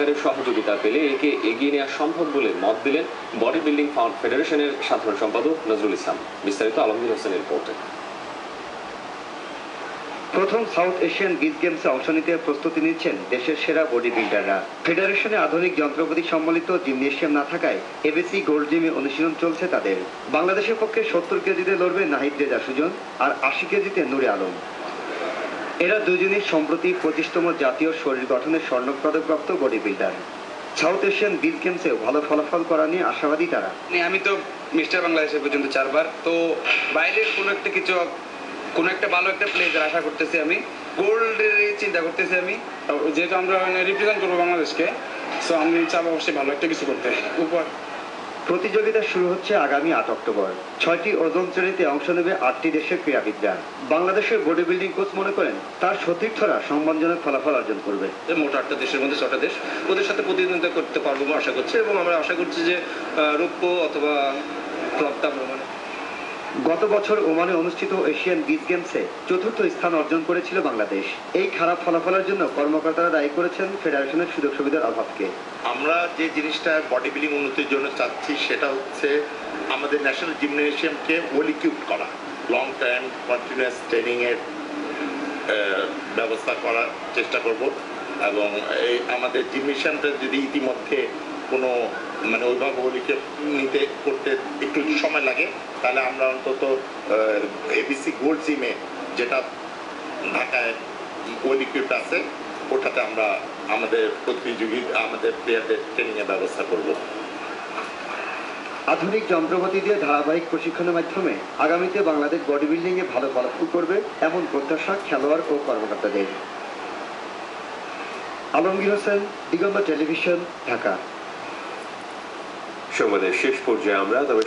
সরকারের সহযোগিতা পেলে একে এগিয়ে নেওয়া সম্ভব বলে মত দিলেন বডি বিল্ডিং ফেডারেশনের সাধারণ সম্পাদক নজরুল ইসলাম। বিস্তারিত আলমগীর হোসেনের রিপোর্টে। প্রথম সাউথ এশিয়ান বিচ গেমসে অংশ নিতে প্রস্তুতি নিচ্ছেন দেশের সেরা বডি বিল্ডাররা। ফেডারেশনে আধুনিক যন্ত্রপাতি সম্বলিত জিমনেশিয়াম না থাকায় এবিসি গোল্ড জিমে অনুশীলন চলছে তাদের। বাংলাদেশের পক্ষে 70 কেজিতে লড়বে নাহিদ রেজা সুজন আর 80 কেজিতে নূরে আলম। এরা দুজনই সম্প্রতি 25তম জাতীয় শরীর গঠনের স্বর্ণপদকপ্রাপ্ত body builder. South Asian beach গেমসে ভালো ফলাফল করা নিয়ে আশাবাদী তারা। আমি তো মিস্টার বাংলাদেশে পর্যন্ত 4 বার, তো বাইরের কোনো একটা ভালো একটা প্লেয়ার আশা করতেছি। আমি গোল্ডের চিন্তা করতেছি। আমি যেহেতু আমরা রিপ্রেজেন্ট করবো বাংলাদেশকে, সো আমি চাবো অবশ্যই ভালো একটা কিছু করতে। উপর প্রতিযোগিতা শুরু হচ্ছে আগামী 8 অক্টোবর। 6টি ওজন শ্রেণীতে অংশ নেবে 8টি দেশের ক্রীড়াবিদরা। বাংলাদেশের বডি বিল্ডিং কোচ মনে করেন তার সতীর্থরা সম্মানজনক ফলাফল অর্জন করবে। মোট 8টা দেশের মধ্যে 6টা দেশ ওদের সাথে প্রতিদ্বন্দ্বিতা করতে পারবো আশা করছি, এবং আমরা আশা করছি যে রৌপ্য অথবা ক্লবটা মানে। গত বছর ওমানে অনুষ্ঠিত এশিয়ান বিচ গেমসে 4র্থ স্থান অর্জন করেছিল বাংলাদেশ। এই খারাপ ফলাফলের জন্য কর্মকর্তারা দায়ী করেছেন ফেডারেশনের সুযোগ সুবিধার অভাবকে। আমরা যে জিনিসটা বডি বিল্ডিং উন্নতির জন্য চাচ্ছি সেটা হচ্ছে আমাদের ন্যাশনাল জিমনেশিয়ামকে ওয়েল ইকুইপড করা, লং টাইম কন্টিনিউয়াস ট্রেনিং এর ব্যবস্থা করার চেষ্টা করব। এবং এই আমাদের জিমনেশিয়ামটা যদি ইতিমধ্যে কোনো মানে ওইভাবে নিতে করতে একটু সময় লাগে, তাহলে আমরা অন্তত এবিসি গোল্ড জিমে যেটা ঢাকায় ওয়েল ইকুইপড আছে ওটাতে আমরা আমাদের আমাদের প্লেয়ারদের ট্রেনিংয়ের ব্যবস্থা করব। আধুনিক যন্ত্রপাতি দিয়ে ধারাবাহিক প্রশিক্ষণের মাধ্যমে আগামীতে বাংলাদেশ বডি বিল্ডিং এ ভালো ফলাফল করবে এমন প্রত্যাশা খেলোয়াড় ও কর্মকর্তাদের। আলমগীর হোসেন, দিগন্ত টেলিভিশন, ঢাকা। সংবাদের শেষ পর্যায়ে আমরা তবে